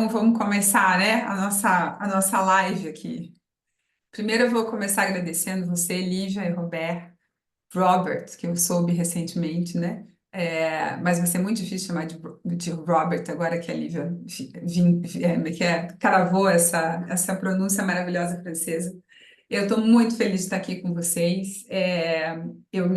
Então, vamos começar, né, a nossa live aqui. Primeiro, eu vou começar agradecendo você, Lívia e Robert, que eu soube recentemente, né? Mas vai ser muito difícil chamar de Robert agora que a Lívia que cravou essa pronúncia maravilhosa francesa. Eu estou muito feliz de estar aqui com vocês. Eu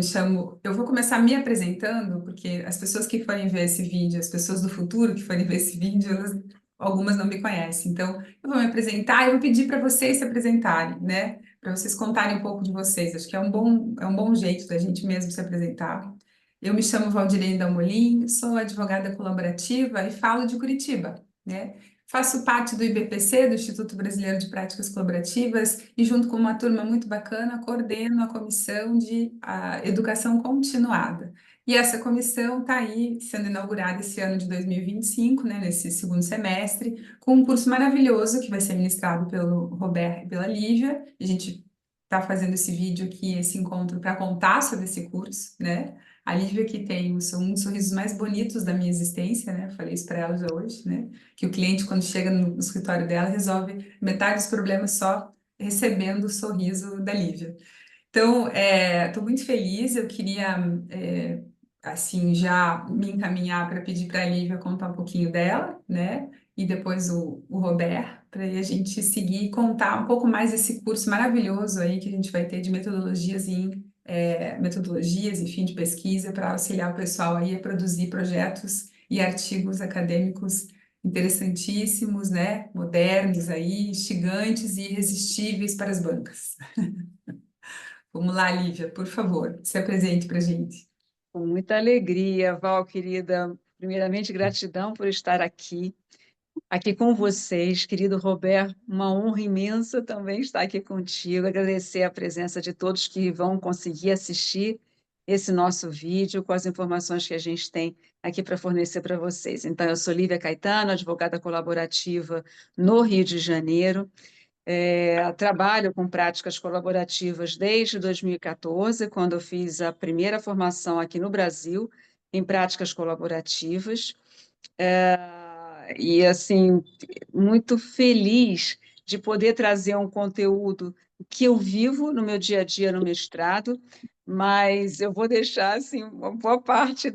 vou começar me apresentando, porque as pessoas que forem ver esse vídeo, as pessoas do futuro que forem ver esse vídeo, algumas não me conhecem. Então, eu vou me apresentar e vou pedir para vocês se apresentarem, né? Para vocês contarem um pouco de vocês. Acho que é um bom jeito da gente mesmo se apresentar. Eu me chamo Valdirene Dalmolin, sou advogada colaborativa e falo de Curitiba, né? Faço parte do IBPC, do Instituto Brasileiro de Práticas Colaborativas, e junto com uma turma muito bacana, coordeno a comissão de educação continuada. E essa comissão está aí sendo inaugurada esse ano de 2025, né, nesse segundo semestre, com um curso maravilhoso que vai ser ministrado pelo Roberto e pela Lívia. A gente está fazendo esse vídeo aqui, esse encontro, para contar sobre esse curso, né? A Lívia que tem um dos sorrisos mais bonitos da minha existência, né? Eu falei isso para ela já hoje, né? Que o cliente, quando chega no escritório dela, resolve metade dos problemas só recebendo o sorriso da Lívia. Então, estou muito feliz. Eu queria, assim, já me encaminhar para pedir para a Lívia contar um pouquinho dela, né? E depois o Robert, para a gente seguir e contar um pouco mais desse curso maravilhoso aí que a gente vai ter de metodologias e fim de pesquisa para auxiliar o pessoal aí a produzir projetos e artigos acadêmicos interessantíssimos, né? Modernos aí, instigantes e irresistíveis para as bancas. Vamos lá, Lívia, por favor, se apresente para a gente. Com muita alegria, Val, querida. Primeiramente, gratidão por estar aqui com vocês, querido Roberto. Uma honra imensa também estar aqui contigo. Agradecer a presença de todos que vão conseguir assistir esse nosso vídeo com as informações que a gente tem aqui para fornecer para vocês. Então, eu sou Lívia Caetano, advogada colaborativa no Rio de Janeiro. Trabalho com práticas colaborativas desde 2014, quando eu fiz a primeira formação aqui no Brasil em práticas colaborativas. E, assim, muito feliz de poder trazer um conteúdo que eu vivo no meu dia a dia no mestrado, mas eu vou deixar, assim, uma boa parte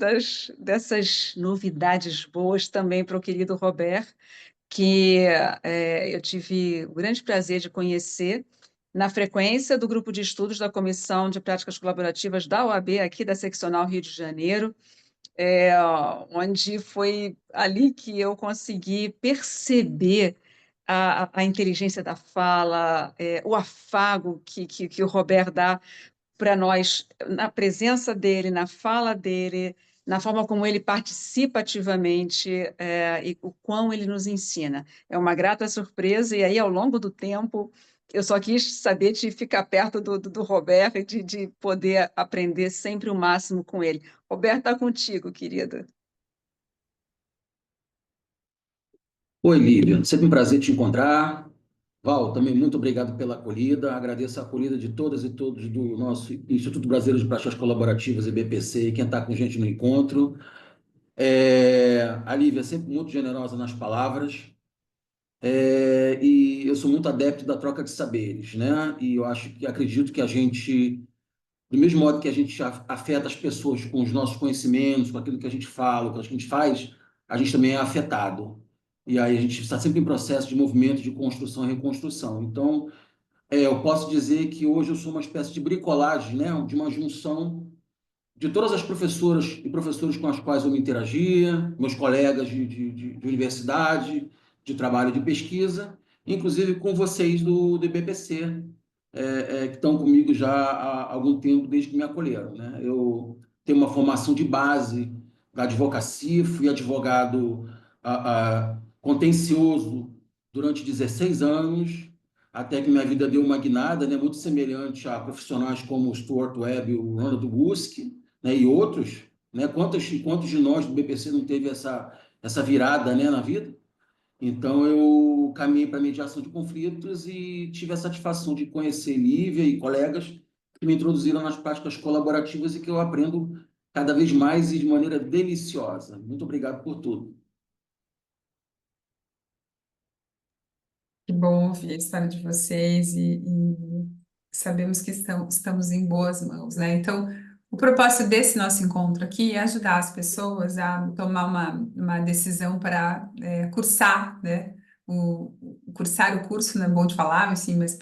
dessas novidades boas também para o querido Roberto, que eu tive o grande prazer de conhecer na frequência do grupo de estudos da Comissão de Práticas Colaborativas da OAB, aqui da Seccional Rio de Janeiro, onde foi ali que eu consegui perceber a inteligência da fala, o afago que o Robert dá para nós, na presença dele, na fala dele, na forma como ele participa ativamente, e o quão ele nos ensina. É uma grata surpresa, e aí, ao longo do tempo, eu só quis saber de ficar perto do Roberto e de poder aprender sempre o máximo com ele. Roberto, está contigo, querida. Oi, Lívia. Sempre um prazer te encontrar. Val, também muito obrigado pela acolhida. Agradeço a acolhida de todas e todos do nosso Instituto Brasileiro de Práticas Colaborativas, IBPC, e quem está com a gente no encontro. A Lívia é sempre muito generosa nas palavras. E eu sou muito adepto da troca de saberes, né? E eu acredito que a gente, do mesmo modo que a gente afeta as pessoas com os nossos conhecimentos, com aquilo que a gente fala, com aquilo que a gente faz, a gente também é afetado. E aí a gente está sempre em processo de movimento de construção e reconstrução. Então, eu posso dizer que hoje eu sou uma espécie de bricolagem, né? De uma junção de todas as professoras e professores com as quais eu me interagia, meus colegas de universidade, de trabalho de pesquisa, inclusive com vocês do IBPC, que estão comigo já há algum tempo, desde que me acolheram, né? Eu tenho uma formação de base da advocacia, fui advogado contencioso durante 16 anos, até que minha vida deu uma guinada, né, muito semelhante a profissionais como o Stuart Webb e o Ronald Busk, né, e outros, né? Quantos de nós do BPC não teve essa virada, né, na vida? Então, eu caminhei para a mediação de conflitos e tive a satisfação de conhecer Lívia e colegas que me introduziram nas práticas colaborativas e que eu aprendo cada vez mais e de maneira deliciosa. Muito obrigado por tudo. bom ouvir a história de vocês e sabemos que estamos em boas mãos, né? Então, o propósito desse nosso encontro aqui é ajudar as pessoas a tomar uma decisão para cursar, né? Cursar o curso, não é bom de falar, assim, mas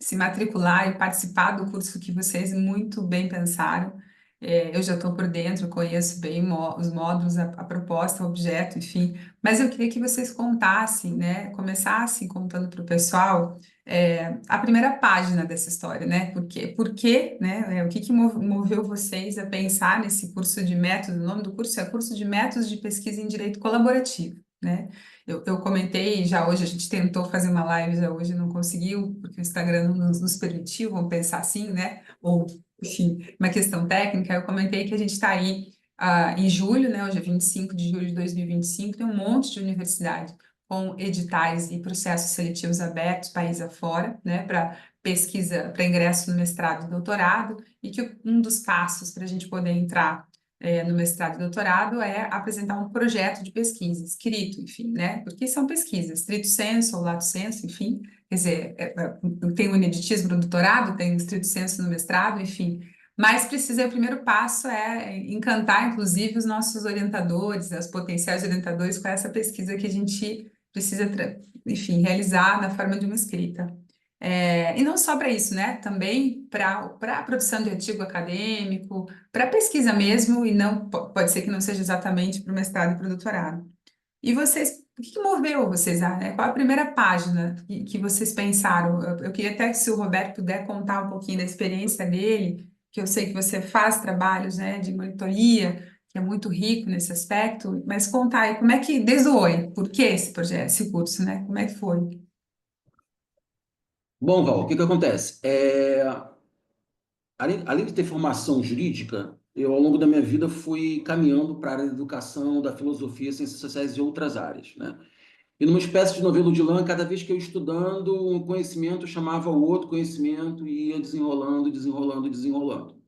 se matricular e participar do curso que vocês muito bem pensaram. Eu já estou por dentro, conheço bem os módulos, a proposta, o objeto, enfim. Mas eu queria que vocês contassem, né? Começassem contando para o pessoal a primeira página dessa história, né? Por quê, né? O que que moveu vocês a pensar nesse curso de método? O nome do curso é Curso de Métodos de Pesquisa em Direito Colaborativo, né? Eu comentei já hoje, a gente tentou fazer uma live já hoje, não conseguiu, porque o Instagram não nos permitiu, vamos pensar assim, né? Ou, enfim, uma questão técnica. Eu comentei que a gente está aí em julho, né? Hoje é 25 de julho de 2025, tem um monte de universidade com editais e processos seletivos abertos, país afora, né? Para pesquisa, para ingresso no mestrado e doutorado, e que um dos passos para a gente poder entrar no mestrado e doutorado é apresentar um projeto de pesquisa escrito, enfim, né? Porque são pesquisas, stricto sensu ou lato sensu, enfim, quer dizer, tem o ineditismo no doutorado, tem o stricto sensu no mestrado, enfim, mas o primeiro passo é encantar, inclusive, os nossos orientadores, os potenciais orientadores com essa pesquisa que a gente precisa, enfim, realizar na forma de uma escrita. E não só para isso, né? Também para a produção de artigo acadêmico, para pesquisa mesmo, e não pode ser que não seja exatamente para o mestrado e para o doutorado. E vocês, o que moveu vocês, né? Qual a primeira página que vocês pensaram? Eu queria até que se o Roberto puder contar um pouquinho da experiência dele, que eu sei que você faz trabalhos, né, de monitoria, que é muito rico nesse aspecto, mas contar aí como é que, desde o Oi, por que esse projeto, esse curso, né? Como é que foi? Bom, Val, o que que acontece? Além de ter formação jurídica, eu, ao longo da minha vida, fui caminhando para a área da educação, da filosofia, ciências sociais e outras áreas, né? E numa espécie de novelo de lã, cada vez que eu ia estudando, um conhecimento chamava o outro conhecimento e ia desenrolando, desenrolando, desenrolando.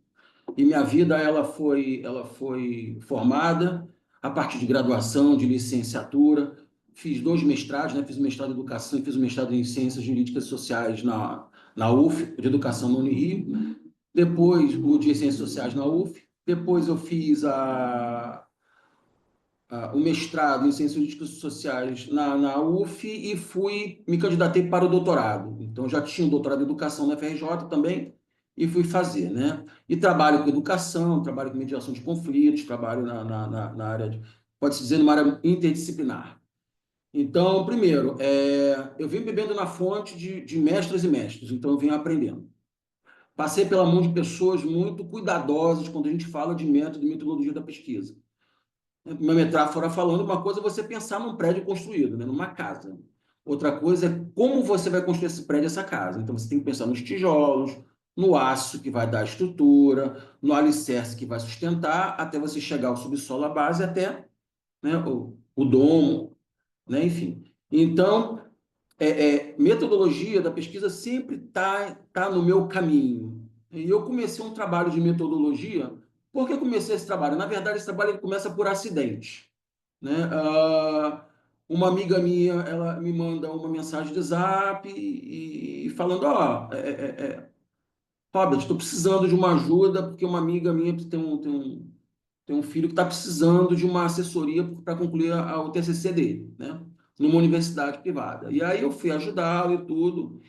E minha vida ela foi formada a partir de graduação, de licenciatura. Fiz 2 mestrados, né? Fiz o mestrado em educação e fiz o mestrado em ciências jurídicas e sociais na UF, de educação no Unirio. Depois o de ciências sociais na UF. Depois eu fiz o mestrado em ciências jurídicas e sociais na UF e me candidatei para o doutorado. Então, já tinha um doutorado em educação na FRJ também e fui fazer, né? E trabalho com educação, trabalho com mediação de conflitos, trabalho na área pode-se dizer, numa área interdisciplinar. Então, primeiro, eu vim bebendo na fonte de mestres e mestres, então eu venho aprendendo. Passei pela mão de pessoas muito cuidadosas quando a gente fala de método e metodologia da pesquisa. Uma metáfora falando, uma coisa é você pensar num prédio construído, né, numa casa. Outra coisa é como você vai construir esse prédio, essa casa. Então, você tem que pensar nos tijolos, no aço que vai dar a estrutura, no alicerce que vai sustentar, até você chegar ao subsolo, à base, até, né, o domo, né, enfim. Então, metodologia da pesquisa sempre tá no meu caminho. E eu comecei um trabalho de metodologia. Por que comecei esse trabalho? Na verdade, esse trabalho ele começa por acidente, né? Uma amiga minha, ela me manda uma mensagem de Zap e falando, Robert, estou precisando de uma ajuda porque uma amiga minha tem um filho que está precisando de uma assessoria para concluir o TCC dele, né? Numa universidade privada. E aí eu fui ajudá-lo e tudo,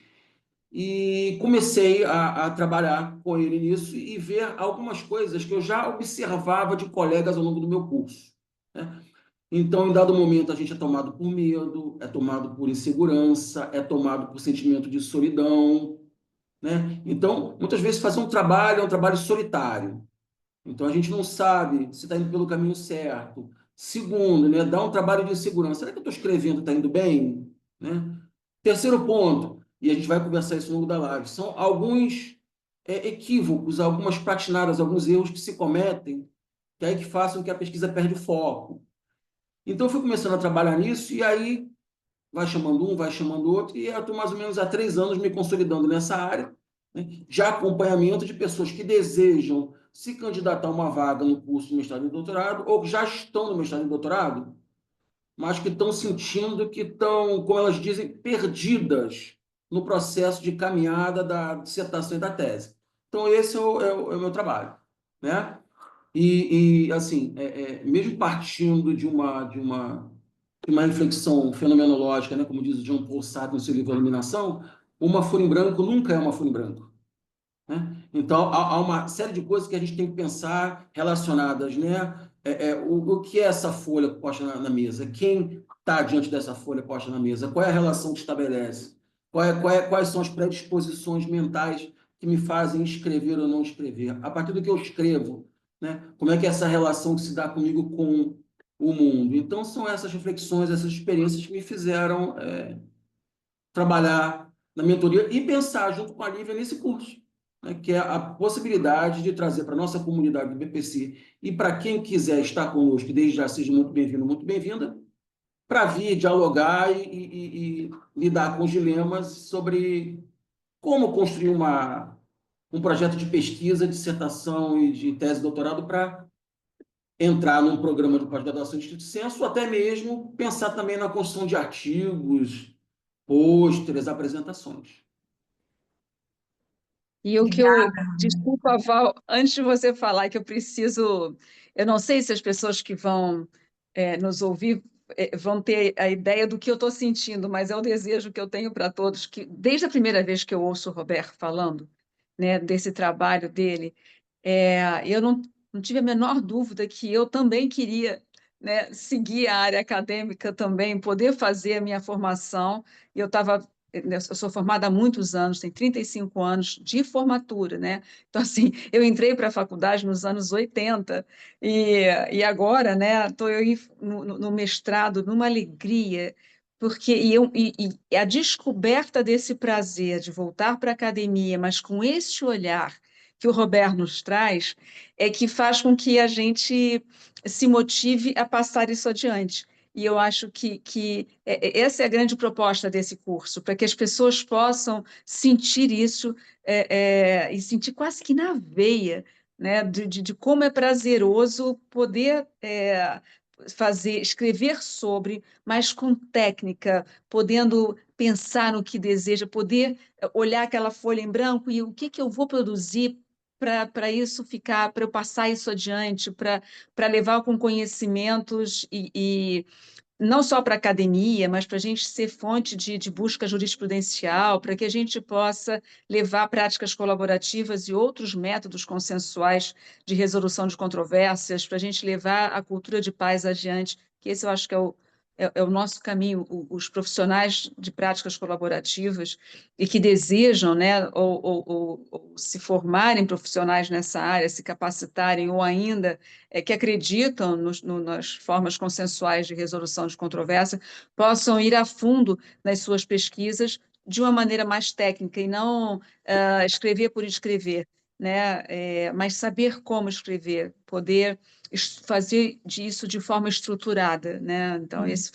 e comecei a trabalhar com ele nisso e ver algumas coisas que eu já observava de colegas ao longo do meu curso, né? Então, em dado momento, a gente é tomado por medo, é tomado por insegurança, é tomado por sentimento de solidão, né? Então, muitas vezes fazer um trabalho é um trabalho solitário. Então, a gente não sabe se está indo pelo caminho certo. Segundo, né, dá um trabalho de insegurança. Será que eu estou escrevendo, está indo bem? Né? Terceiro ponto, e a gente vai conversar isso ao longo da live, são alguns equívocos, algumas patinadas, alguns erros que se cometem, que aí que façam que a pesquisa perde o foco. Então, eu fui começando a trabalhar nisso, e aí vai chamando um, vai chamando outro, e eu estou mais ou menos há 3 anos me consolidando nessa área, né, de acompanhamento de pessoas que desejam se candidatar a uma vaga no curso de mestrado e doutorado, ou que já estão no mestrado e doutorado, mas que estão sentindo que estão, como elas dizem, perdidas no processo de caminhada da dissertação e da tese. Então, esse é o meu trabalho, né? Assim, mesmo partindo de uma reflexão fenomenológica, né, como diz o Jean Paul Sartre no seu livro Iluminação, uma folha em branco nunca é uma folha em branco, né? Então, há uma série de coisas que a gente tem que pensar relacionadas, né? O que é essa folha posta na mesa? Quem está diante dessa folha posta na mesa? Qual é a relação que estabelece? Quais são as predisposições mentais que me fazem escrever ou não escrever? A partir do que eu escrevo, né? Como é que é essa relação que se dá comigo com o mundo? Então, são essas reflexões, essas experiências que me fizeram trabalhar na mentoria e pensar junto com a Lívia nesse curso, né, que é a possibilidade de trazer para a nossa comunidade do BPC e para quem quiser estar conosco, desde já seja muito bem-vindo, muito bem-vinda, para vir dialogar e lidar com os dilemas sobre como construir um projeto de pesquisa, dissertação e de tese de doutorado para entrar num programa de pós-graduação de estrito senso, ou até mesmo pensar também na construção de artigos, pôsteres, apresentações. E o que eu, desculpa, Val, antes de você falar que eu preciso, eu não sei se as pessoas que vão nos ouvir vão ter a ideia do que eu estou sentindo, mas é o desejo que eu tenho para todos, que desde a primeira vez que eu ouço o Roberto falando, né, desse trabalho dele, eu não tive a menor dúvida que eu também queria, né, seguir a área acadêmica também, poder fazer a minha formação. Eu sou formada há muitos anos, tenho 35 anos de formatura, né? Então, assim, eu entrei para a faculdade nos anos 80 e agora, né, estou no mestrado numa alegria, porque e a descoberta desse prazer de voltar para a academia, mas com esse olhar que o Roberto nos traz, é que faz com que a gente se motive a passar isso adiante. E eu acho que essa é a grande proposta desse curso, para que as pessoas possam sentir isso e sentir quase que na veia, né, de como é prazeroso poder escrever sobre, mas com técnica, podendo pensar no que deseja, poder olhar aquela folha em branco e o que eu vou produzir para isso ficar, para eu passar isso adiante, para levar com conhecimentos e não só para a academia, mas para a gente ser fonte de busca jurisprudencial, para que a gente possa levar práticas colaborativas e outros métodos consensuais de resolução de controvérsias, para a gente levar a cultura de paz adiante, que esse eu acho que é o nosso caminho, os profissionais de práticas colaborativas e que desejam, né, ou se formarem profissionais nessa área, se capacitarem, ou ainda que acreditam nas formas consensuais de resolução de controvérsia, possam ir a fundo nas suas pesquisas de uma maneira mais técnica e não escrever por escrever, né? Mas saber como escrever, poder fazer disso de forma estruturada, né? Então, esse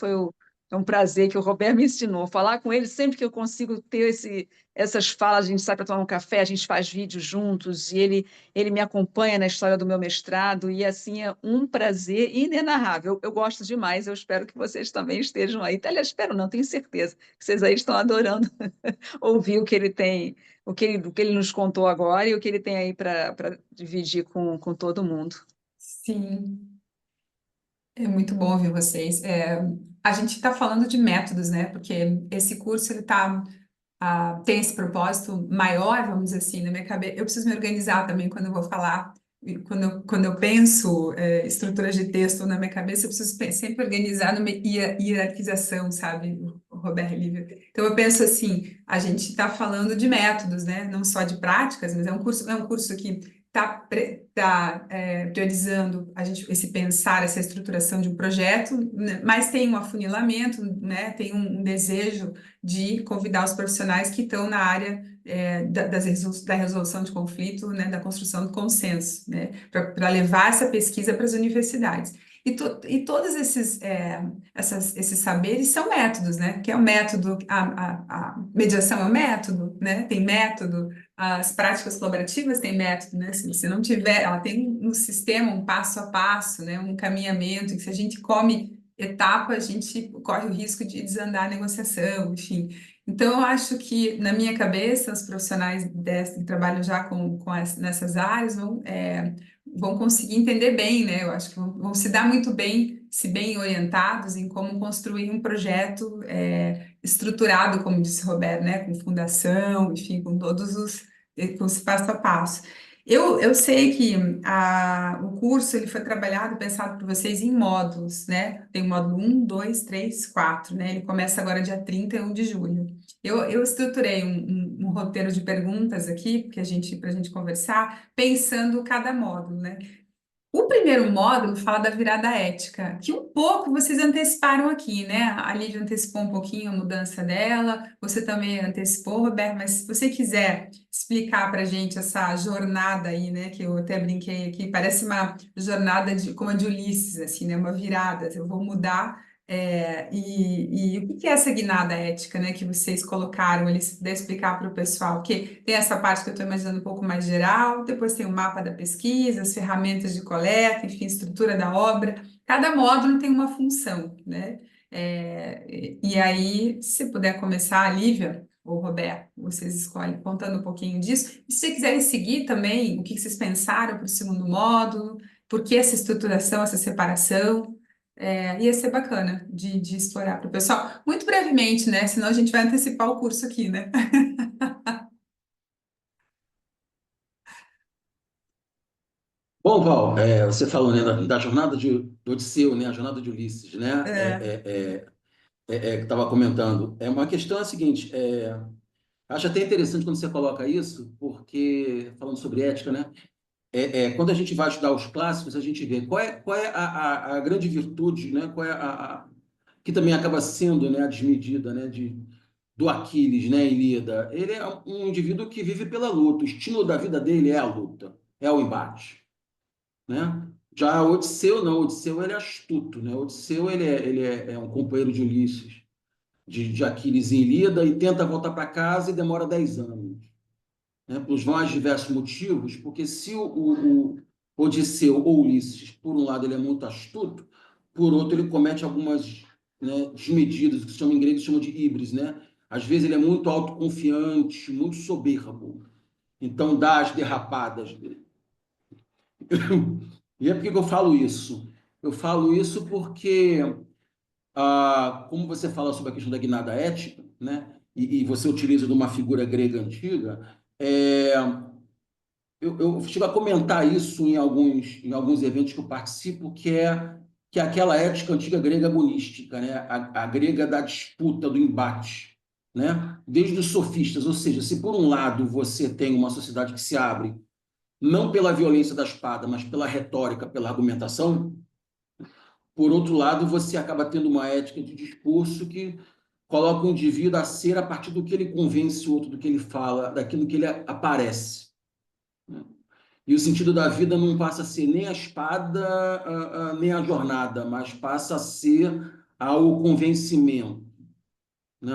é um prazer que o Roberto me ensinou. Falar com ele sempre que eu consigo ter essas falas, a gente sai para tomar um café, a gente faz vídeos juntos, e ele me acompanha na história do meu mestrado, e assim é um prazer inenarrável. Eu gosto demais, eu espero que vocês também estejam aí. Aliás, espero não, tenho certeza que vocês aí estão adorando ouvir o que ele tem, o que ele nos contou agora e o que ele tem aí para dividir com todo mundo. Sim, é muito bom ouvir vocês. A gente está falando de métodos, né? Porque esse curso ele tem esse propósito maior, vamos dizer assim, na minha cabeça. Eu preciso me organizar também quando eu vou falar. E quando eu penso estruturas de texto na minha cabeça, eu preciso sempre organizar numa hierarquização, sabe, Roberto Lívia? Então eu penso assim, a gente está falando de métodos, né? Não só de práticas, mas é um curso que está priorizando esse pensar, essa estruturação de um projeto, né? Mas tem um afunilamento, né? Tem um desejo de convidar os profissionais que estão na área da resolução de conflito, né, da construção do consenso, né, para levar essa pesquisa para as universidades. E todos esses saberes são métodos, né? Que é o método, a mediação é um método, né? Tem método, as práticas colaborativas têm método, né? Se você não tiver, ela tem um sistema, um passo a passo, né? Um encaminhamento, que se a gente come etapa a gente corre o risco de desandar a negociação, enfim. Então, eu acho que, na minha cabeça, os profissionais que trabalham já nessas áreas vão conseguir entender bem, né? Eu acho que vão se dar muito bem, se bem orientados em como construir um projeto estruturado, como disse Roberto, né? Com fundação, enfim, com esse passo a passo. Eu sei que o curso ele foi trabalhado, pensado por vocês em módulos, né? Tem o módulo 1, 2, 3, 4, né? Ele começa agora dia 31 de julho. Eu estruturei um roteiro de perguntas aqui, para a gente conversar, pensando cada módulo, né? O primeiro módulo fala da virada ética, que um pouco vocês anteciparam aqui, né? A Lívia antecipou um pouquinho a mudança dela, você também antecipou, Roberto, mas se você quiser explicar para a gente essa jornada aí, né? Que eu até brinquei aqui, parece uma jornada como a de Ulisses, assim, né? Uma virada, eu vou mudar. E o que é essa guinada ética, né, que vocês colocaram ali, se puder explicar para o pessoal, porque tem essa parte que eu estou imaginando um pouco mais geral, depois tem o mapa da pesquisa, as ferramentas de coleta, enfim, estrutura da obra, cada módulo tem uma função, né? E aí, se puder começar, Lívia ou Roberto, vocês escolhem, contando um pouquinho disso, e se vocês quiserem seguir também, o que vocês pensaram para o segundo módulo, por que essa estruturação, essa separação, ia ser bacana de explorar para o pessoal. Muito brevemente, né? Senão a gente vai antecipar o curso aqui, né? Bom, Val, você falou, né, da jornada do Odisseu, né, a jornada de Ulisses, né, É, que estava comentando. Uma questão é a seguinte, acho até interessante quando você coloca isso, porque, falando sobre ética, né, quando a gente vai estudar os clássicos, a gente vê qual é a grande virtude, né, qual é que também acaba sendo, né, a desmedida, né, do Aquiles, né, em Ilíada. Ele é um indivíduo que vive pela luta, o estímulo da vida dele é a luta, é o embate, né? Já Odisseu não, Odisseu ele é astuto, né? Odisseu ele é um companheiro de Ulisses, de Aquiles em Ilíada e tenta voltar para casa e demora 10 anos, né? Pelos mais diversos motivos, porque se o Odisseu ou Ulisses, por um lado, ele é muito astuto, por outro, ele comete algumas, né, desmedidas, que se chama, em grego se chama de híbris, né? Às vezes ele é muito autoconfiante, muito soberbo, então dá as derrapadas dele. E é por que eu falo isso? Eu falo isso porque, como você fala sobre a questão da guinada ética, né? E você utiliza de uma figura grega antiga, eu chego a comentar isso em alguns eventos que eu participo, que é aquela ética antiga grega agonística, né? A grega da disputa, do embate, né? Desde os sofistas, ou seja, se por um lado você tem uma sociedade que se abre não pela violência da espada, mas pela retórica, pela argumentação, por outro lado, você acaba tendo uma ética de discurso que coloca o indivíduo a ser a partir do que ele convence o outro, do que ele fala, daquilo que ele aparece. E o sentido da vida não passa a ser nem a espada, nem a jornada, mas passa a ser o convencimento, né?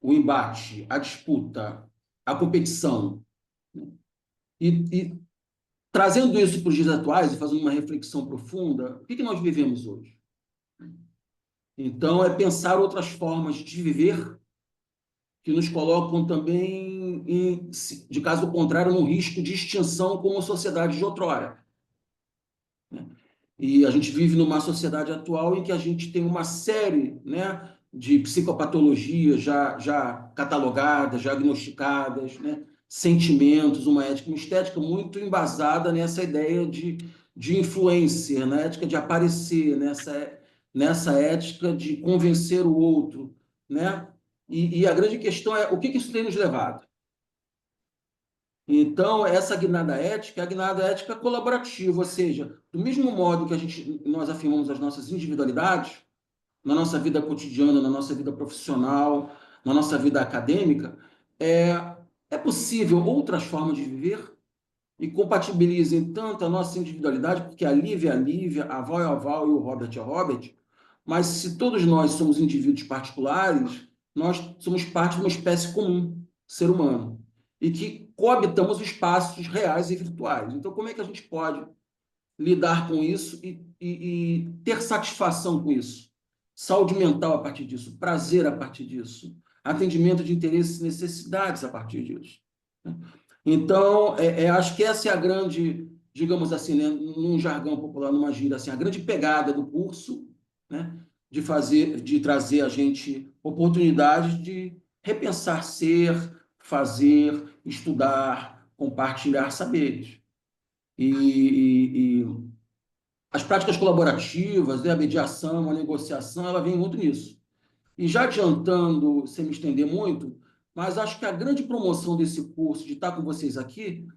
O embate, a disputa, a competição. E trazendo isso para os dias atuais e fazendo uma reflexão profunda, o que nós vivemos hoje? Então, é pensar outras formas de viver que nos colocam também, de caso contrário, num risco de extinção como sociedade de outrora. E a gente vive numa sociedade atual em que a gente tem uma série, né, de psicopatologias já catalogadas, já diagnosticadas, né, sentimentos, uma ética, uma estética muito embasada nessa ideia de influencer, na ética de aparecer, nessa ética de convencer o outro, né? E a grande questão é o que isso tem nos levado? Então, essa guinada ética é a guinada ética colaborativa, ou seja, do mesmo modo que nós afirmamos as nossas individualidades, na nossa vida cotidiana, na nossa vida profissional, na nossa vida acadêmica, é possível outras formas de viver e compatibilizem tanto a nossa individualidade, porque a Lívia é a Lívia, a Val é a Val e o Robert é o Robert, mas se todos nós somos indivíduos particulares, nós somos parte de uma espécie comum, ser humano, e que coabitamos espaços reais e virtuais. Então, como é que a gente pode lidar com isso e ter satisfação com isso. Saúde mental a partir disso, prazer a partir disso, atendimento de interesses e necessidades a partir disso. Então, acho que essa é a grande, digamos assim, né, num jargão popular, numa gíria, assim, a grande pegada do curso, né, de trazer a gente oportunidades de repensar ser, fazer, estudar, compartilhar saberes. E as práticas colaborativas, né, a mediação, a negociação, ela vem muito nisso. E já adiantando, sem me estender muito, mas acho que a grande promoção desse curso, de estar com vocês aqui,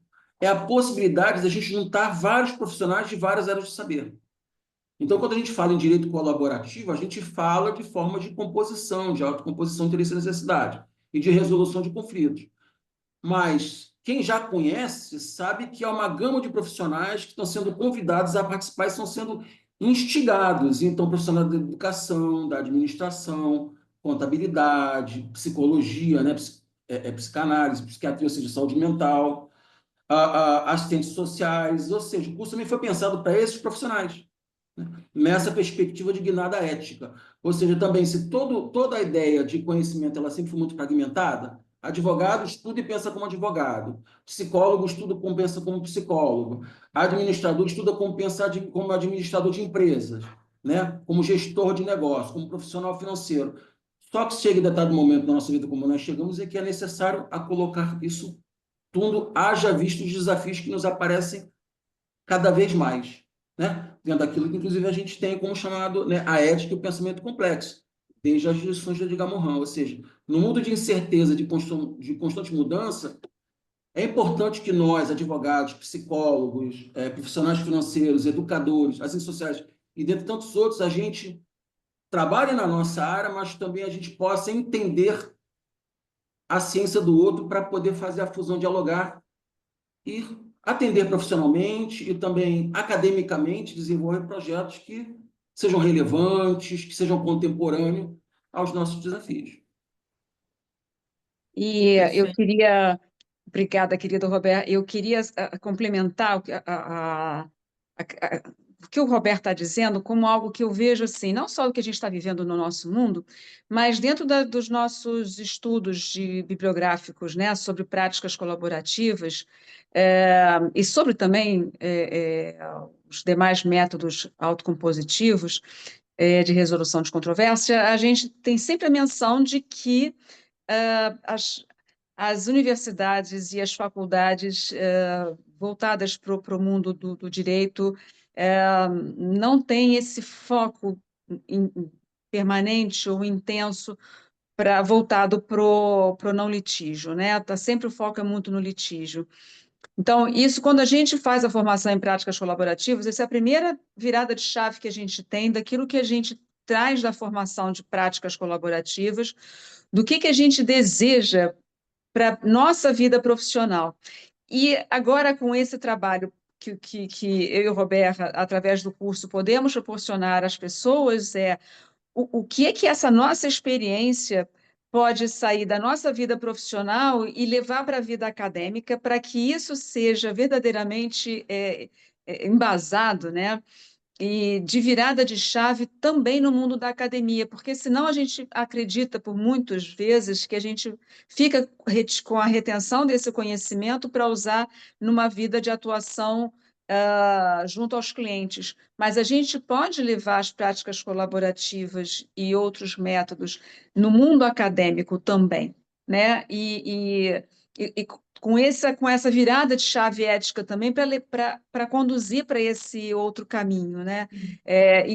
é a possibilidade de a gente juntar vários profissionais de várias áreas de saber. Então, quando a gente fala em direito colaborativo, a gente fala de forma de composição, de autocomposição, interesse e necessidade, e de resolução de conflitos. Mas quem já conhece sabe que há uma gama de profissionais que estão sendo convidados a participar e estão sendo instigados. Então, profissionais da educação, da administração, contabilidade, psicologia, né? Psicanálise, psiquiatria, ou seja, saúde mental, assistentes sociais, ou seja, o curso também foi pensado para esses profissionais, né? Nessa perspectiva de guinada ética. Ou seja, também, se toda a ideia de conhecimento ela sempre foi muito fragmentada, advogado estuda e pensa como advogado, psicólogo estuda e pensa como psicólogo, administrador estuda como como administrador de empresas, né? Como gestor de negócio, como profissional financeiro. Só que chega em determinado momento da nossa vida, como nós chegamos, é que é necessário a colocar isso tudo, haja visto os desafios que nos aparecem cada vez mais, né? Dentro daquilo que, inclusive, a gente tem como chamado, né, a ética e o pensamento complexo, desde as lições de Edgar Morin. Ou seja, no mundo de incerteza, de constante mudança, é importante que nós, advogados, psicólogos, profissionais financeiros, educadores, agentes sociais e dentre tantos outros, a gente trabalhe na nossa área, mas também a gente possa entender a ciência do outro para poder fazer a fusão, dialogar e atender profissionalmente e também academicamente desenvolver projetos que sejam relevantes, que sejam contemporâneos aos nossos desafios. E eu Perfeito. queria, obrigada, querido Roberto, eu queria complementar o que o Roberto está dizendo como algo que eu vejo assim, não só o que a gente está vivendo no nosso mundo, mas dentro dos nossos estudos bibliográficos, né, sobre práticas colaborativas, e sobre também os demais métodos autocompositivos de resolução de controvérsia, a gente tem sempre a menção de que as universidades e as faculdades voltadas para o mundo do direito não têm esse foco permanente ou intenso voltado para o não litígio, né? Tá sempre o foco é muito no litígio. Então, isso, quando a gente faz a formação em práticas colaborativas, essa é a primeira virada de chave que a gente tem daquilo que a gente traz da formação de práticas colaborativas, do que a gente deseja para a nossa vida profissional. E agora, com esse trabalho que eu e o Roberto, através do curso, podemos proporcionar às pessoas, o que é que essa nossa experiência pode sair da nossa vida profissional e levar para a vida acadêmica, para que isso seja verdadeiramente embasado, né? E de virada de chave também no mundo da academia, porque senão a gente acredita por muitas vezes que a gente fica com a retenção desse conhecimento para usar numa vida de atuação junto aos clientes. Mas a gente pode levar as práticas colaborativas e outros métodos no mundo acadêmico também, né? E com essa virada de chave ética também para conduzir para esse outro caminho, né?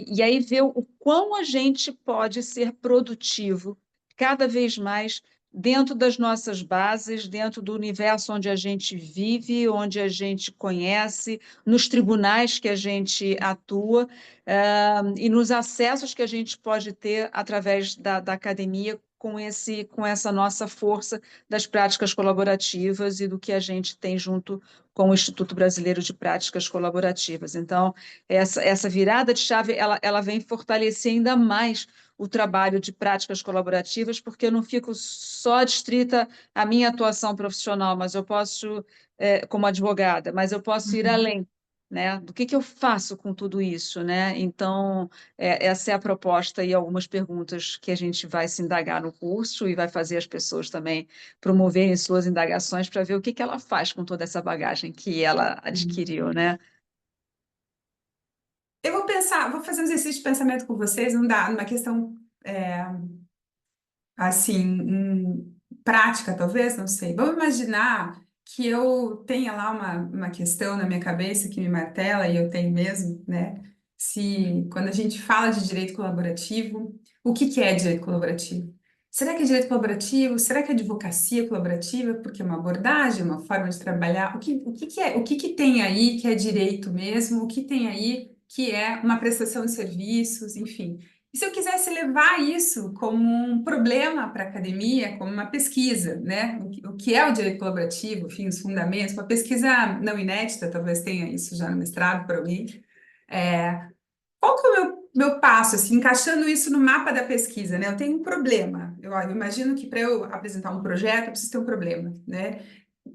E aí ver o quão a gente pode ser produtivo cada vez mais dentro das nossas bases, dentro do universo onde a gente vive, onde a gente conhece, nos tribunais que a gente atua, e nos acessos que a gente pode ter através da academia com essa nossa força das práticas colaborativas e do que a gente tem junto com o Instituto Brasileiro de Práticas Colaborativas. Então, essa virada de chave, ela vem fortalecer ainda mais o trabalho de práticas colaborativas, porque eu não fico só adstrita à minha atuação profissional, mas eu posso, como advogada, mas eu posso ir além. né? Do que eu faço com tudo isso, né? Então, essa é a proposta e algumas perguntas que a gente vai se indagar no curso e vai fazer as pessoas também promoverem suas indagações para ver o que ela faz com toda essa bagagem que ela adquiriu, né? Eu vou pensar, vou fazer um exercício de pensamento com vocês, numa questão assim, prática, talvez, não sei. Vamos imaginar que eu tenha lá uma questão na minha cabeça que me martela, e eu tenho mesmo, né? Se, quando a gente fala de direito colaborativo, o que que é direito colaborativo? Será que é direito colaborativo? Será que é advocacia colaborativa? Porque é uma abordagem, uma forma de trabalhar. O que que é? O que que tem aí que é direito mesmo? O que tem aí que é uma prestação de serviços? Enfim. E se eu quisesse levar isso como um problema para a academia, como uma pesquisa, né? O que é o direito colaborativo, enfim, os fundamentos, uma pesquisa não inédita, talvez tenha isso já no mestrado para alguém. Qual que é o meu passo, assim, encaixando isso no mapa da pesquisa, né? Eu tenho um problema. Eu imagino que para eu apresentar um projeto, eu preciso ter um problema, né?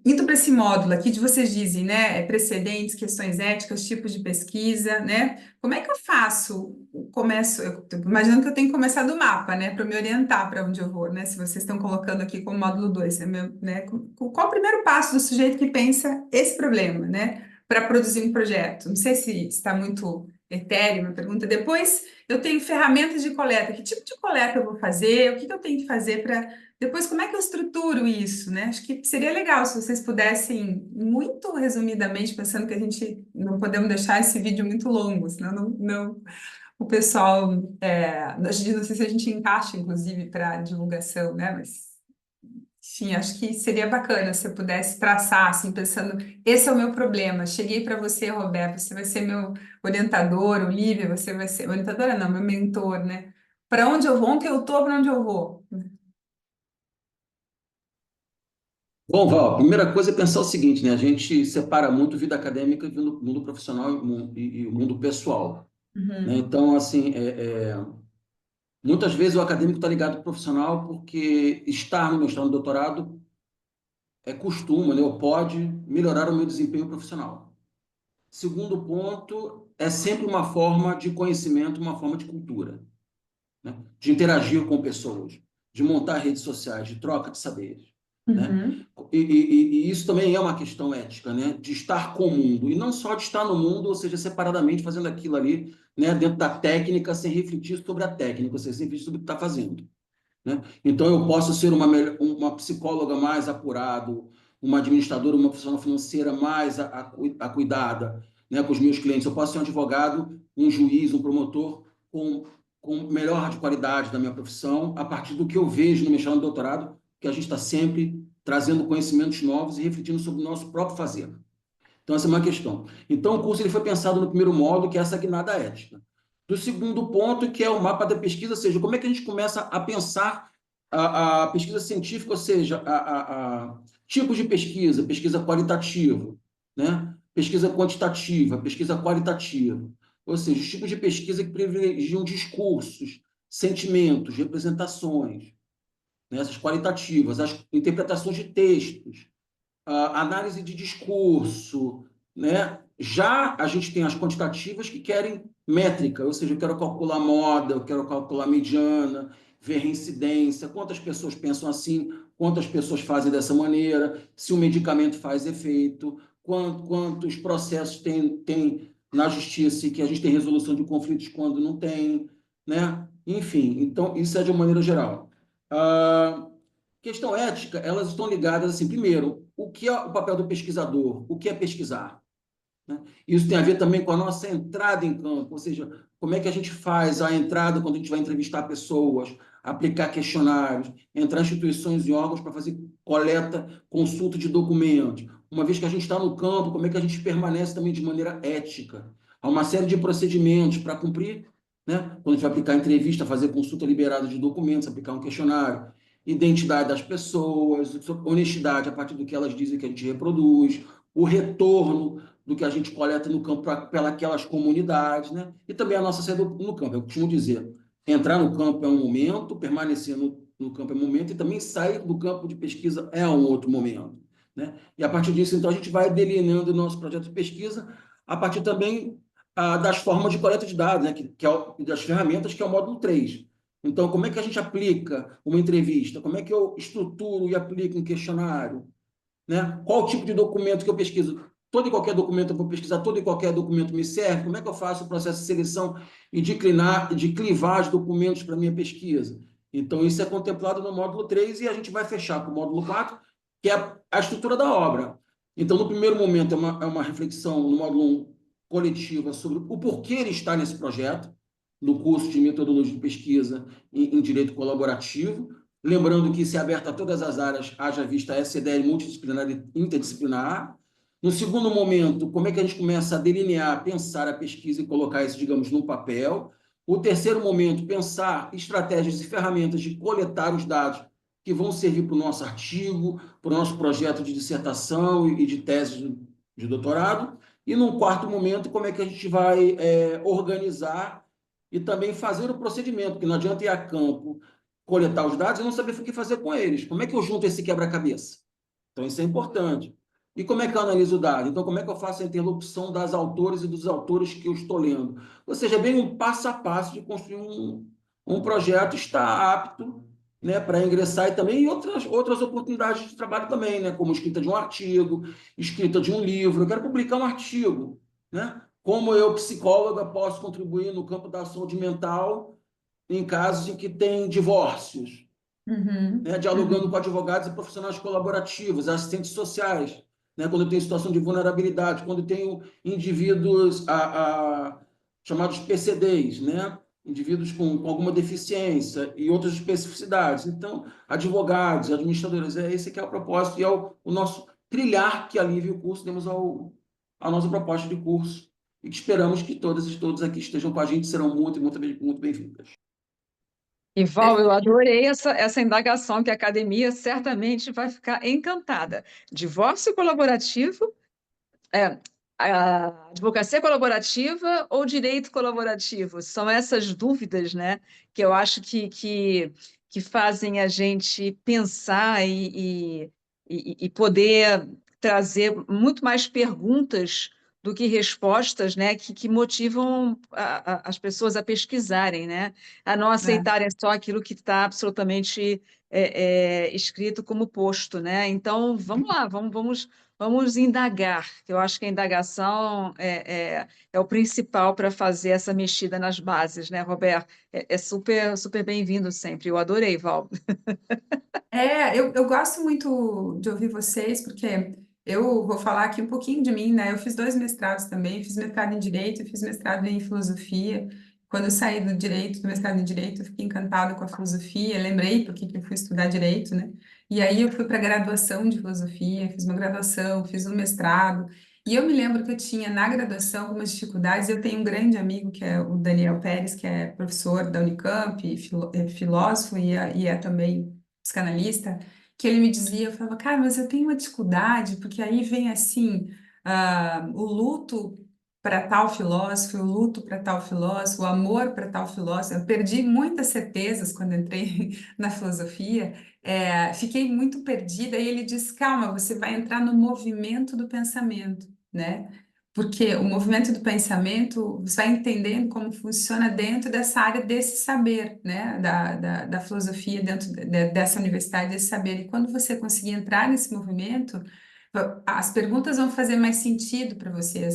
Indo para esse módulo aqui de vocês dizem, né, precedentes, questões éticas, tipos de pesquisa, né? Como é que eu faço? Eu tô imaginando que eu tenho que começar do mapa, né, para me orientar para onde eu vou, né? Se vocês estão colocando aqui como módulo 2, né? Qual o primeiro passo do sujeito que pensa esse problema, né, para produzir um projeto? Não sei se está muito etéreo, uma pergunta. Depois, eu tenho ferramentas de coleta. Que tipo de coleta eu vou fazer? O que que eu tenho que fazer para depois, como é que eu estruturo isso, né? Acho que seria legal se vocês pudessem, muito resumidamente, pensando que a gente não podemos deixar esse vídeo muito longo, senão o pessoal, não sei se a gente encaixa, inclusive, para divulgação, né? Mas, sim, acho que seria bacana se eu pudesse traçar, assim, pensando, esse é o meu problema. Cheguei para você, Roberto, você vai ser meu orientador, Olivia, você vai ser, orientadora não, meu mentor, né? Para onde eu vou, onde eu estou, para onde eu vou. Bom, Val, a primeira coisa é pensar o seguinte, né? A gente separa muito vida acadêmica e mundo profissional e o mundo pessoal, né? Uhum. Então, assim, muitas vezes o acadêmico está ligado ao profissional porque estar no mestrado, no doutorado, costuma, né? Ou pode melhorar o meu desempenho profissional. Segundo ponto, é sempre uma forma de conhecimento, uma forma de cultura, né? De interagir com pessoas, de montar redes sociais, de troca de saberes, né? Uhum. E isso também é uma questão ética, né? De estar com o mundo, e não só de estar no mundo, ou seja, separadamente fazendo aquilo ali, né? Dentro da técnica, sem refletir sobre a técnica, ou seja, sem refletir sobre o que está fazendo, né? Então, eu posso ser uma psicóloga mais apurado, uma administradora, uma profissional financeira mais acuidada, né, com os meus clientes. Eu posso ser um advogado, um juiz, um promotor com melhor de qualidade da minha profissão, a partir do que eu vejo no mestrado e no doutorado, que a gente está sempre trazendo conhecimentos novos e refletindo sobre o nosso próprio fazer. Então, essa é uma questão. Então, o curso ele foi pensado no primeiro módulo, que é essa guinada ética. Do segundo ponto, que é o mapa da pesquisa, ou seja, como é que a gente começa a pensar a pesquisa científica, ou seja, tipos de pesquisa, pesquisa qualitativa, né? Pesquisa quantitativa, pesquisa qualitativa. Ou seja, os tipos de pesquisa que privilegiam discursos, sentimentos, representações, né? Essas qualitativas, as interpretações de textos, análise de discurso, né? Já a gente tem as quantitativas que querem métrica, ou seja, eu quero calcular moda, eu quero calcular mediana, ver reincidência, quantas pessoas pensam assim, quantas pessoas fazem dessa maneira, se o medicamento faz efeito, quantos processos tem na justiça e que a gente tem resolução de conflitos quando não tem, né? Enfim, então isso é de uma maneira geral. Questão ética, elas estão ligadas assim, primeiro, o que é o papel do pesquisador? O que é pesquisar? Né? Isso tem a ver também com a nossa entrada em campo, ou seja, como é que a gente faz a entrada quando a gente vai entrevistar pessoas, aplicar questionários, entrar em instituições e órgãos para fazer coleta, consulta de documentos. Uma vez que a gente está no campo, como é que a gente permanece também de maneira ética? Há uma série de procedimentos para cumprir, né? Quando a gente vai aplicar entrevista, fazer consulta liberada de documentos, aplicar um questionário, identidade das pessoas, honestidade a partir do que elas dizem que a gente reproduz, o retorno do que a gente coleta no campo para aquelas comunidades, né? E também a nossa saída no campo. Eu costumo dizer, entrar no campo é um momento, permanecer no campo é um momento, e também sair do campo de pesquisa é um outro momento, né? E a partir disso, então, a gente vai delineando o nosso projeto de pesquisa a partir também das formas de coleta de dados, né, das ferramentas, que é o módulo 3. Então, como é que a gente aplica uma entrevista? Como é que eu estruturo e aplico um questionário? Né? Qual o tipo de documento que eu pesquiso? Todo e qualquer documento eu vou pesquisar, todo e qualquer documento me serve? Como é que eu faço o processo de seleção e de clivar os documentos para a minha pesquisa? Então, isso é contemplado no módulo 3 e a gente vai fechar com o módulo 4, que é a estrutura da obra. Então, no primeiro momento, é uma reflexão no módulo 1 coletiva sobre o porquê ele está nesse projeto, no curso de metodologia de pesquisa em direito colaborativo. Lembrando que isso é aberto a todas as áreas, haja vista essa ideia multidisciplinar e interdisciplinar. No segundo momento, como é que a gente começa a delinear, pensar a pesquisa e colocar isso, digamos, no papel. O terceiro momento, pensar estratégias e ferramentas de coletar os dados que vão servir para o nosso artigo, para o nosso projeto de dissertação e de tese de doutorado. E num quarto momento, como é que a gente vai organizar e também fazer o procedimento, porque não adianta ir a campo coletar os dados e não saber o que fazer com eles. Como é que eu junto esse quebra-cabeça? Então, isso é importante. E como é que eu analiso o dado? Então, como é que eu faço a interlocução das autores e dos autores que eu estou lendo? Ou seja, é bem um passo a passo de construir um projeto está apto, né, para ingressar e também outras oportunidades de trabalho também, né, como escrita de um artigo, escrita de um livro. Eu quero publicar um artigo, né? Como eu, psicóloga, posso contribuir no campo da saúde mental em casos em que tem divórcios, né, dialogando com advogados e profissionais colaborativos, assistentes sociais, né, quando tem situação de vulnerabilidade, quando tem indivíduos chamados PCDs, né, indivíduos com alguma deficiência e outras especificidades. Então, advogados, administradores, esse que é o propósito e é o nosso trilhar que alivia o curso, temos a nossa proposta de curso e que esperamos que todas e todos aqui estejam com a gente, serão muito, muito, muito bem-vindas. E, Val, eu adorei essa indagação, que a academia certamente vai ficar encantada. Divórcio colaborativo, a advocacia colaborativa ou direito colaborativo? São essas dúvidas, né, que eu acho que fazem a gente pensar e poder trazer muito mais perguntas do que respostas, né, que motivam as pessoas a pesquisarem, né, a não aceitarem só aquilo que está absolutamente escrito como posto, né? Então, vamos lá, vamos indagar, que eu acho que a indagação é o principal para fazer essa mexida nas bases, né, Roberto? É super, super bem-vindo sempre. Eu adorei, Val. Eu gosto muito de ouvir vocês, porque eu vou falar aqui um pouquinho de mim, né? Eu fiz 2 mestrados também, fiz mestrado em Direito e fiz mestrado em Filosofia. Quando eu saí do Direito, do mestrado em Direito, eu fiquei encantada com a filosofia, lembrei por que que eu fui estudar Direito, né? E aí eu fui para a graduação de Filosofia, fiz uma graduação, fiz um mestrado, e eu me lembro que eu tinha na graduação algumas dificuldades. Eu tenho um grande amigo que é o Daniel Pérez, que é professor da Unicamp, é filósofo e é também psicanalista, que ele me dizia, eu falava, cara, mas eu tenho uma dificuldade, porque aí vem assim, o luto para tal filósofo, o luto para tal filósofo, o amor para tal filósofo. Eu perdi muitas certezas quando entrei na filosofia, fiquei muito perdida, e ele disse, calma, você vai entrar no movimento do pensamento, né? Porque o movimento do pensamento, você vai entendendo como funciona dentro dessa área desse saber, né? Da filosofia, dentro dessa universidade, desse saber. E quando você conseguir entrar nesse movimento, as perguntas vão fazer mais sentido para você,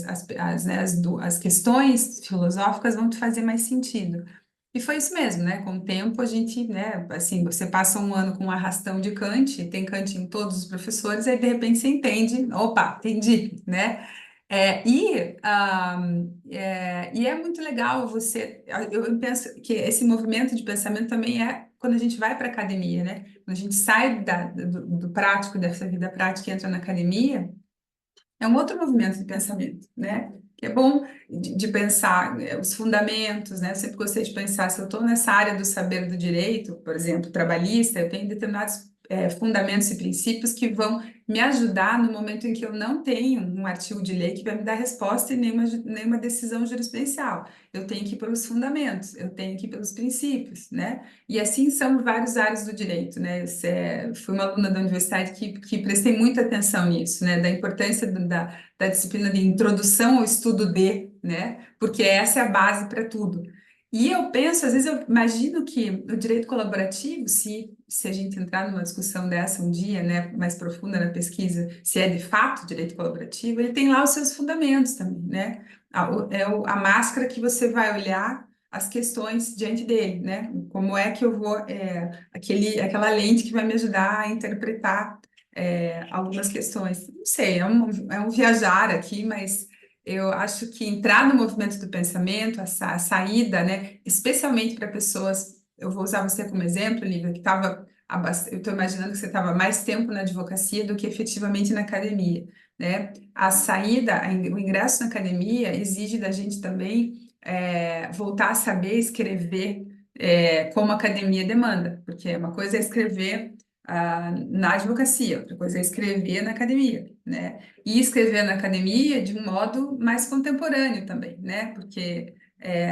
as questões filosóficas vão te fazer mais sentido. E foi isso mesmo, né? Com o tempo a gente, né? Assim, você passa um ano com um arrastão de Kant, tem Kant em todos os professores, aí de repente você entende, opa, entendi, né? E é muito legal você. Eu penso que esse movimento de pensamento também é quando a gente vai para a academia, né? Quando a gente sai do prático, dessa vida prática e entra na academia, é um outro movimento de pensamento, né? Que é bom de pensar os fundamentos, né? Eu sempre gostei de pensar, se eu estou nessa área do saber do direito, por exemplo, trabalhista, eu tenho determinados fundamentos e princípios que vão me ajudar no momento em que eu não tenho um artigo de lei que vai me dar resposta em nenhuma decisão jurisprudencial. Eu tenho que ir pelos fundamentos, eu tenho que ir pelos princípios, né? E assim são várias áreas do direito, né? Fui uma aluna da universidade que prestei muita atenção nisso, né? Da importância da disciplina de introdução ao estudo né? Porque essa é a base para tudo. E eu penso, às vezes eu imagino que o direito colaborativo, se a gente entrar numa discussão dessa um dia, né, mais profunda na pesquisa, se é de fato direito colaborativo, ele tem lá os seus fundamentos também, né? A máscara que você vai olhar as questões diante dele, né? Como é que eu vou, aquela lente que vai me ajudar a interpretar algumas questões. Não sei, é um viajar aqui, mas eu acho que entrar no movimento do pensamento, a saída, né, especialmente para pessoas, eu vou usar você como exemplo, Lívia, que estava, eu estou imaginando que você estava mais tempo na advocacia do que efetivamente na academia, né? A saída, o ingresso na academia exige da gente também voltar a saber escrever como a academia demanda, porque uma coisa é escrever na advocacia, outra coisa é escrever na academia, né? E escrever na academia de um modo mais contemporâneo também, né? Porque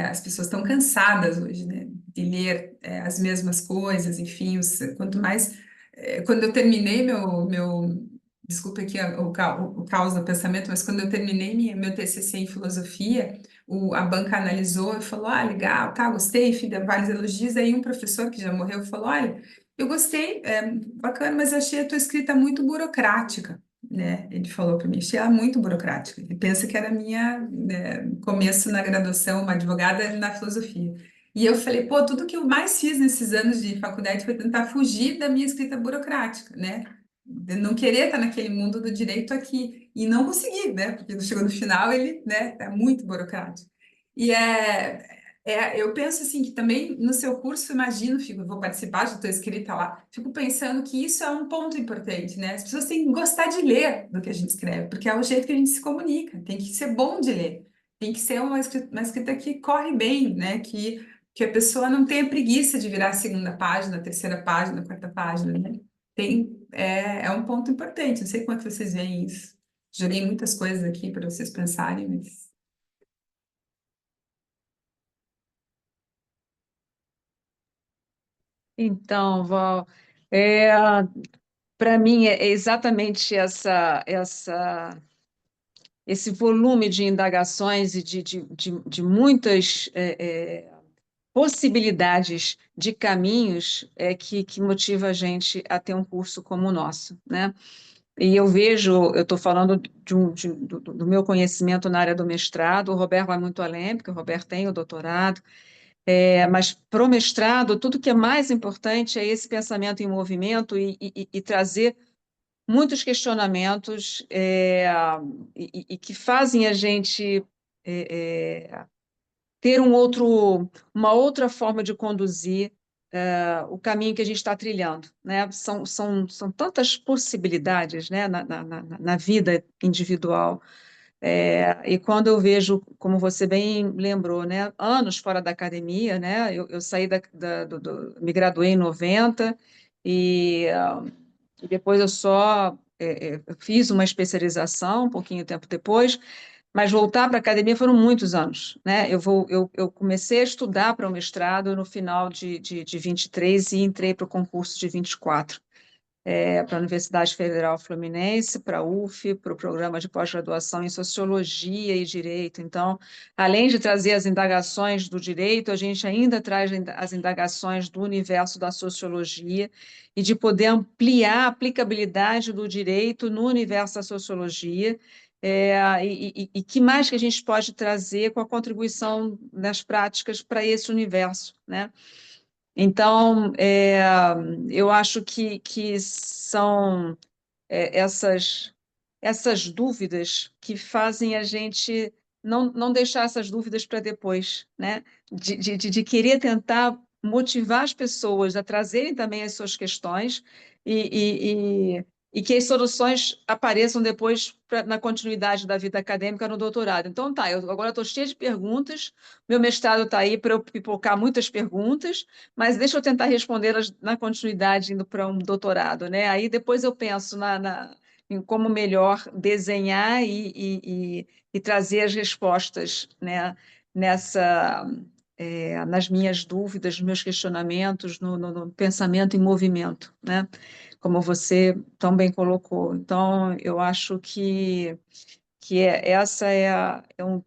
as pessoas estão cansadas hoje, né? De ler as mesmas coisas, enfim, quanto mais... quando eu terminei desculpa aqui o caos do pensamento, mas quando eu terminei meu TCC em filosofia, a banca analisou e falou, legal, tá, gostei, enfim, deu vários elogios, aí um professor que já morreu falou, olha, eu gostei, bacana, mas achei a tua escrita muito burocrática, né? Ele falou para mim, achei ela muito burocrática. Ele pensa que era minha, começo na graduação, uma advogada na filosofia. E eu falei, pô, tudo que eu mais fiz nesses anos de faculdade foi tentar fugir da minha escrita burocrática, né? De não querer estar naquele mundo do direito aqui. E não consegui, né? Porque chegou no final, ele, né, é muito burocrático. E eu penso assim que também no seu curso, imagino, eu vou participar, já estou inscrita lá, fico pensando que isso é um ponto importante, né? As pessoas têm que gostar de ler do que a gente escreve, porque é o jeito que a gente se comunica, tem que ser bom de ler, tem que ser uma escrita que corre bem, né? Que a pessoa não tenha preguiça de virar a segunda página, a terceira página, a quarta página, né? É um ponto importante, não sei como é que vocês veem isso. Joguei muitas coisas aqui para vocês pensarem, mas... Então, Val, é, para mim é exatamente esse volume de indagações e de muitas possibilidades de caminhos que motiva a gente a ter um curso como o nosso, né? E eu estou falando do meu conhecimento na área do mestrado, o Roberto vai muito além, porque o Roberto tem o doutorado, mas para o mestrado, tudo que é mais importante é esse pensamento em movimento e trazer muitos questionamentos e que fazem a gente ter uma outra forma de conduzir o caminho que a gente está trilhando, né? São tantas possibilidades, né, na vida individual. E quando eu vejo, como você bem lembrou, né, anos fora da academia, né, eu saí me graduei em 90 e depois eu só fiz uma especialização um pouquinho tempo depois, mas voltar para a academia foram muitos anos, né? Eu comecei a estudar para o mestrado no final de 23 e entrei para o concurso de 24, para a Universidade Federal Fluminense, para a UF, para o programa de pós-graduação em Sociologia e Direito. Então, além de trazer as indagações do direito, a gente ainda traz as indagações do universo da sociologia e de poder ampliar a aplicabilidade do direito no universo da sociologia. E que mais que a gente pode trazer com a contribuição das práticas para esse universo, né? Então, eu acho que são essas dúvidas que fazem a gente não deixar essas dúvidas para depois, né? De querer tentar motivar as pessoas a trazerem também as suas questões e, e, e que as soluções apareçam depois na continuidade da vida acadêmica no doutorado. Então, tá, eu agora estou cheia de perguntas, meu mestrado está aí para eu pipocar muitas perguntas, mas deixa eu tentar respondê-las na continuidade indo para um doutorado, né? Aí depois eu penso em como melhor desenhar e trazer as respostas, né? Nas minhas dúvidas, nos meus questionamentos, no pensamento em movimento, né? Como você tão bem colocou. Então, eu acho que essa é um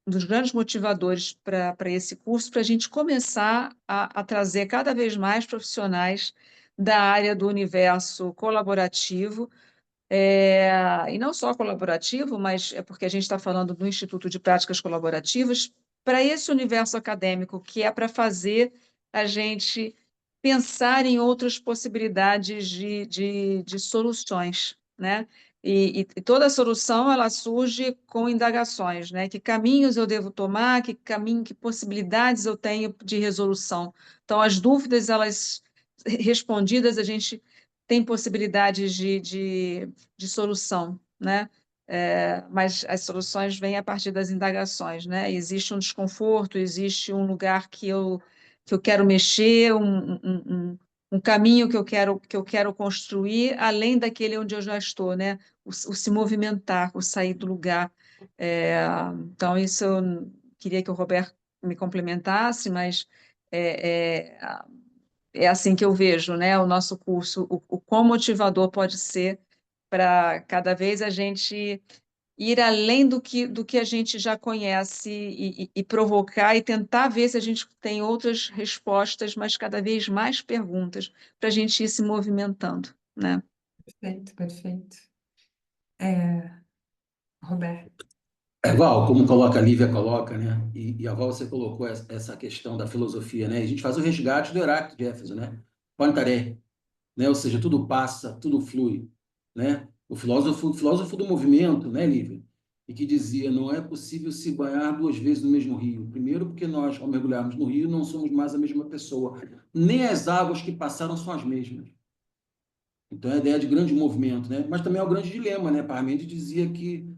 dos grandes motivadores para esse curso, para a gente começar a trazer cada vez mais profissionais da área do universo colaborativo, e não só colaborativo, mas é porque a gente está falando do Instituto de Práticas Colaborativas, para esse universo acadêmico, que é para fazer a gente pensar em outras possibilidades de soluções, né? E toda solução ela surge com indagações, né? Que caminhos eu devo tomar, que possibilidades eu tenho de resolução. Então, as dúvidas, elas respondidas, a gente tem possibilidades de solução, né? Mas as soluções vêm a partir das indagações, né? Existe um desconforto, existe um lugar que eu quero mexer, um caminho que eu quero construir, além daquele onde eu já estou, né? O se movimentar, o sair do lugar. Então, isso eu queria que o Roberto me complementasse, mas é, é, é assim que eu vejo, né, o nosso curso, o quão motivador pode ser para cada vez a gente ir além do que a gente já conhece e provocar e tentar ver se a gente tem outras respostas, mas cada vez mais perguntas para a gente ir se movimentando, né? Perfeito, perfeito. Roberto. Val, como coloca a Lívia coloca, né? E a Val, você colocou essa questão da filosofia, né? E a gente faz o resgate do Heráclito de Éfeso, né? Pantaré, né? Ou seja, tudo passa, tudo flui, né? O filósofo do movimento, né, Lívia? E que dizia, não é possível se banhar duas vezes no mesmo rio. Primeiro, porque nós, ao mergulharmos no rio, não somos mais a mesma pessoa. Nem as águas que passaram são as mesmas. Então, é a ideia de grande movimento, né? Mas também é o grande dilema, né? Parmênides dizia que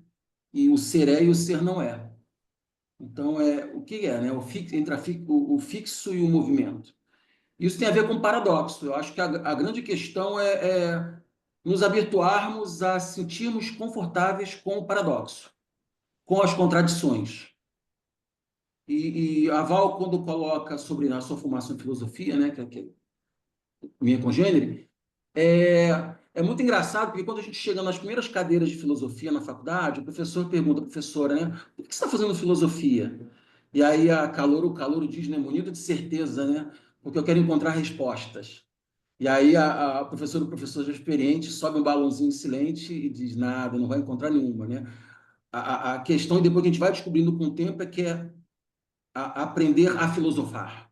e o ser é e o ser não é. Então, o que é, né? Entre o fixo e o movimento. Isso tem a ver com paradoxo. Eu acho que a grande questão é nos habituarmos a sentirmos confortáveis com o paradoxo, com as contradições. E a Val, quando coloca sobre a sua formação em filosofia, né, que é minha congênere, é muito engraçado, porque quando a gente chega nas primeiras cadeiras de filosofia na faculdade, o professor pergunta à professora, né, por que você está fazendo filosofia? E aí o calouro diz, né, munido de certeza, né, porque eu quero encontrar respostas. E aí a professora, o professor já experiente, sobe um balãozinho silente e diz, nada, não vai encontrar nenhuma, né? A questão, e depois que a gente vai descobrindo com o tempo, é que aprender a filosofar,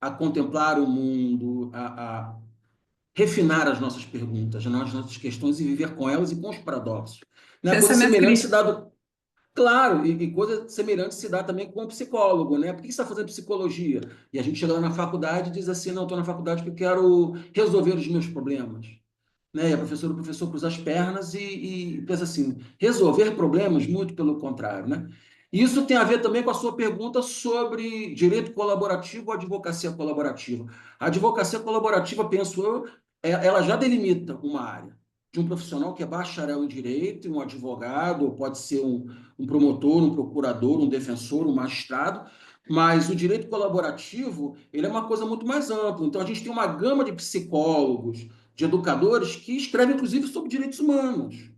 a contemplar o mundo, a refinar as nossas perguntas, as nossas questões e viver com elas e com os paradoxos. Né? Coisa Pensamento semelhante se crítico. dá claro, e coisa semelhante se dá também com o psicólogo, né? Por que você está fazendo psicologia? E a gente chega lá na faculdade e diz assim, não, estou na faculdade porque eu quero resolver os meus problemas. Né? E o professor cruza as pernas e pensa assim, resolver problemas? Muito pelo contrário, né? E isso tem a ver também com a sua pergunta sobre direito colaborativo ou advocacia colaborativa. A advocacia colaborativa, penso eu, ela já delimita uma área de um profissional que é bacharel em direito, um advogado, ou pode ser um promotor, um procurador, um defensor, um magistrado, mas o direito colaborativo, ele é uma coisa muito mais ampla. Então, a gente tem uma gama de psicólogos, de educadores que escrevem, inclusive, sobre direitos humanos,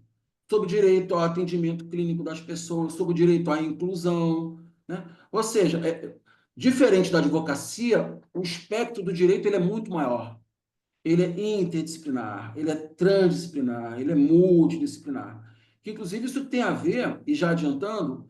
sobre direito ao atendimento clínico das pessoas, sobre o direito à inclusão, né? Ou seja, diferente da advocacia, o espectro do direito ele é muito maior. Ele é interdisciplinar, ele é transdisciplinar, ele é multidisciplinar. Que, inclusive, isso tem a ver, e já adiantando,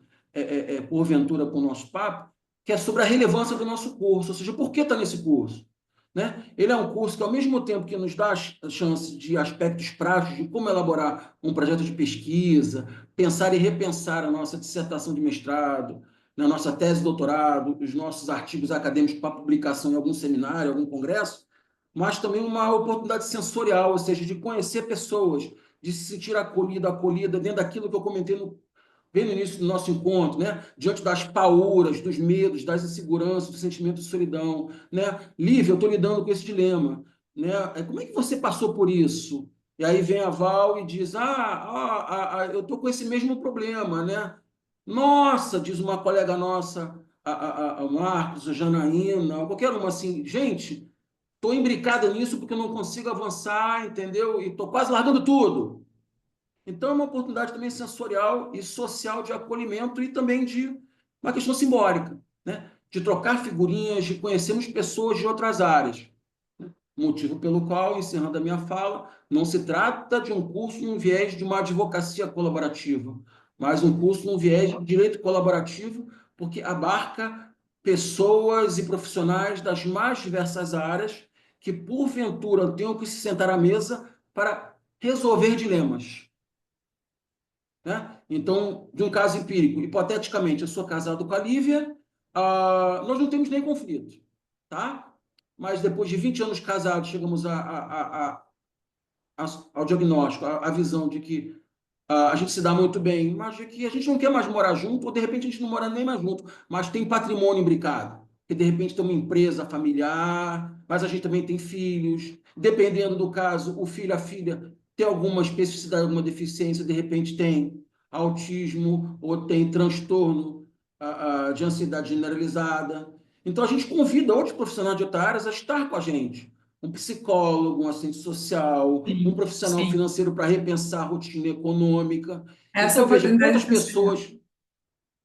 porventura, com o nosso papo, que é sobre a relevância do nosso curso, ou seja, por que está nesse curso? Né? Ele é um curso que, ao mesmo tempo que nos dá a chance de aspectos práticos de como elaborar um projeto de pesquisa, pensar e repensar a nossa dissertação de mestrado, na nossa tese de doutorado, os nossos artigos acadêmicos para publicação em algum seminário, algum congresso, mas também uma oportunidade sensorial, ou seja, de conhecer pessoas, de se sentir acolhida dentro daquilo que eu comentei bem no início do nosso encontro, né? Diante das paúras, dos medos, das inseguranças, do sentimento de solidão, né? Lívia, eu estou lidando com esse dilema, né? Como é que você passou por isso? E aí vem a Val e diz, eu estou com esse mesmo problema, né? Nossa, diz uma colega nossa, a Marcos, a Janaína, qualquer uma assim, gente, estou imbricada nisso porque eu não consigo avançar, entendeu? E estou quase largando tudo. Então, é uma oportunidade também sensorial e social de acolhimento e também de uma questão simbólica, né? De trocar figurinhas, de conhecermos pessoas de outras áreas. Motivo pelo qual, encerrando a minha fala, não se trata de um curso num viés de uma advocacia colaborativa, mas um curso num viés de direito colaborativo, porque abarca pessoas e profissionais das mais diversas áreas que, porventura, tenham que se sentar à mesa para resolver dilemas, né? Então, de um caso empírico, hipoteticamente, eu sou casado com a Lívia, nós não temos nem conflito, tá? Mas depois de 20 anos casados, chegamos ao diagnóstico, à visão de que a gente se dá muito bem, mas de que a gente não quer mais morar junto, ou de repente a gente não mora nem mais junto, mas tem patrimônio imbricado, que de repente tem uma empresa familiar, mas a gente também tem filhos, dependendo do caso, o filho, a filha tem alguma especificidade, alguma deficiência, de repente tem autismo ou tem transtorno de ansiedade generalizada. Então a gente convida outros profissionais de outras áreas a estar com a gente, um psicólogo, um assistente social, um Sim, profissional sim. financeiro para repensar a rotina econômica. Essa Então, veja, oportunidade está chegando.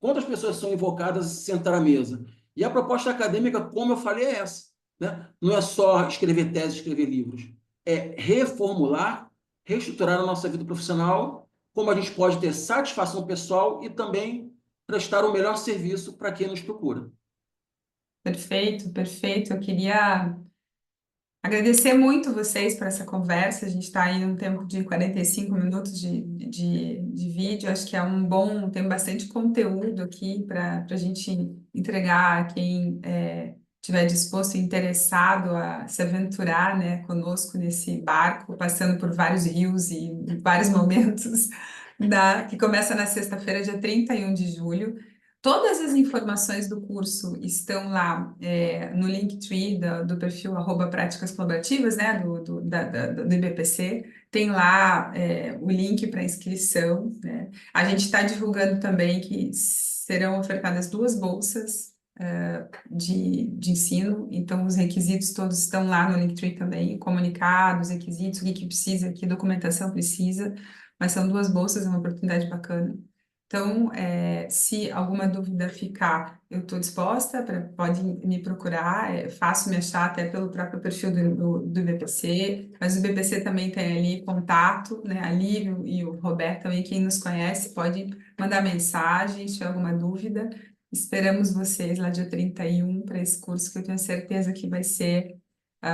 quantas pessoas são invocadas a se sentar à mesa? E a proposta acadêmica, como eu falei, é essa, né? Não é só escrever teses, escrever livros. É reformular, reestruturar a nossa vida profissional, como a gente pode ter satisfação pessoal e também prestar o melhor serviço para quem nos procura. Perfeito, perfeito. Eu queria agradecer muito vocês por essa conversa. A gente está aí num tempo de 45 minutos de vídeo. Acho que é um bom, tem bastante conteúdo aqui para a gente entregar a quem estiver disposto e interessado a se aventurar, né, conosco nesse barco, passando por vários rios e vários momentos, que começa na sexta-feira, dia 31 de julho. Todas as informações do curso estão lá no Linktree do perfil @práticas colaborativas, né, do IBPC. Tem lá o link para inscrição, né? A gente está divulgando também que serão ofertadas 2 bolsas de ensino, então os requisitos todos estão lá no Linktree também, comunicados, requisitos, o que precisa, que documentação precisa, mas são 2 bolsas, é uma oportunidade bacana. Então, se alguma dúvida ficar, eu estou disposta, pode me procurar, é fácil me achar até pelo próprio perfil do IBPC, mas o IBPC também tem ali contato, né? A Lívia e o Roberto também, quem nos conhece, pode mandar mensagem se tiver alguma dúvida. Esperamos vocês lá dia 31 para esse curso, que eu tenho certeza que vai ser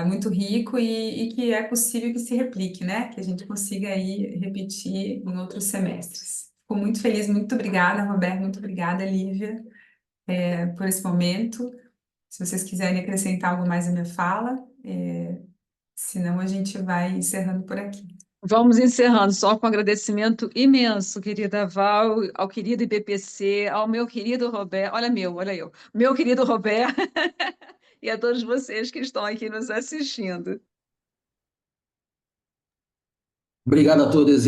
muito rico e que é possível que se replique, né? Que a gente consiga aí repetir em outros semestres. Fico muito feliz, muito obrigada, Roberto, muito obrigada, Lívia, por esse momento. Se vocês quiserem acrescentar algo mais à minha fala, senão a gente vai encerrando por aqui. Vamos encerrando, só com agradecimento imenso, querida Val, ao querido IBPC, ao meu querido Roberto, olha eu, meu querido Roberto, e a todos vocês que estão aqui nos assistindo. Obrigado a todos.